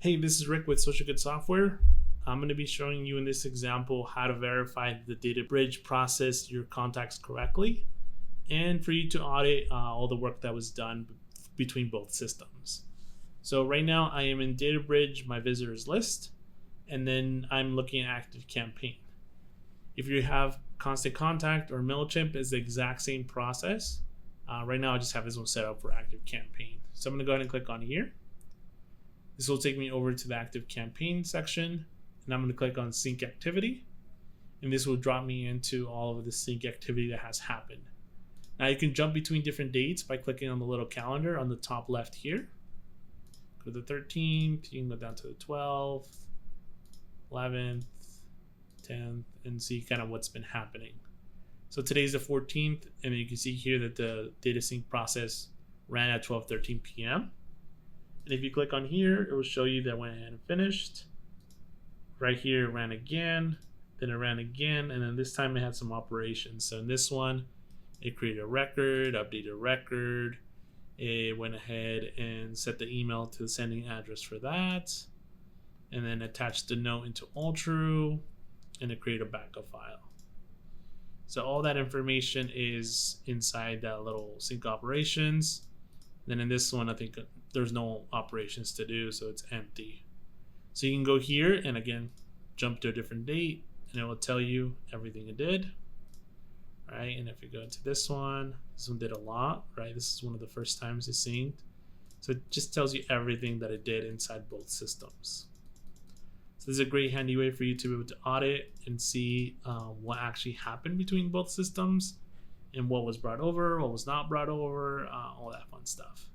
Hey, this is Rick with Social Good Software. I'm going to be showing you in this example how to verify the data bridge processed your contacts correctly and for you to audit all the work that was done between both systems. So right now I am in data bridge, my visitors list, and then I'm looking at ActiveCampaign. If you have Constant Contact or MailChimp, it's the exact same process. Right now I just have this one set up for ActiveCampaign. So I'm going to go ahead and click on here. This will take me over to the ActiveCampaign section, and I'm going to click on Sync Activity, and this will drop me into all of the sync activity that has happened. Now you can jump between different dates by clicking on the little calendar on the top left here. Go to the 13th, you can go down to the 12th, 11th, 10th, and see kind of what's been happening. So today's the 14th, and you can see here that the data sync process ran at 12:13 p.m. And if you click on here, it will show you that it went ahead and finished. Right here, it ran again, then it ran again, and then this time it had some operations. So in this one, it created a record, updated a record. It went ahead and set the email to the sending address for that, and then attached the note into Alltrue, and it created a backup file. So all that information is inside that little sync operations. Then in this one, I think there's no operations to do, so it's empty. So you can go here and again, jump to a different date, and it will tell you everything it did. Right, and if you go into this one did a lot, right? This is one of the first times it synced. So it just tells you everything that it did inside both systems. So this is a great handy way for you to be able to audit and see what actually happened between both systems and what was brought over, what was not brought over, all that fun stuff.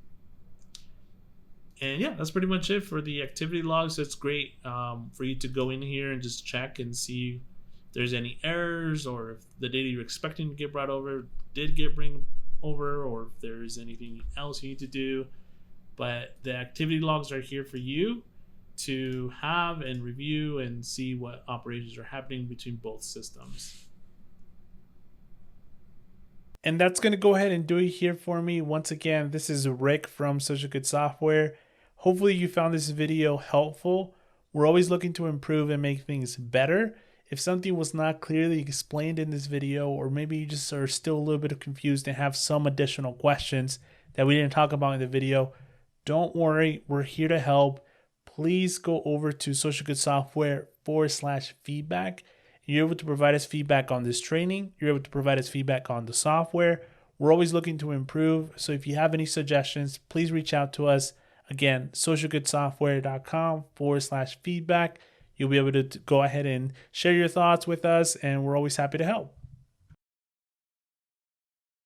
And yeah, that's pretty much it for the activity logs. So it's great for you to go in here and just check and see if there's any errors, or if the data you're expecting to get brought over did get bring over, or if there's anything else you need to do. But the activity logs are here for you to have and review and see what operations are happening between both systems. And that's going to go ahead and do it here for me. Once again, this is Rick from Social Good Software. Hopefully you found this video helpful. We're always looking to improve and make things better. If something was not clearly explained in this video, or maybe you just are still a little bit confused and have some additional questions that we didn't talk about in the video, don't worry, we're here to help. Please go over to Social Good Software /feedback. You're able to provide us feedback on this training. You're able to provide us feedback on the software. We're always looking to improve. So if you have any suggestions, please reach out to us. Again, socialgoodsoftware.com /feedback. You'll be able to go ahead and share your thoughts with us, and we're always happy to help.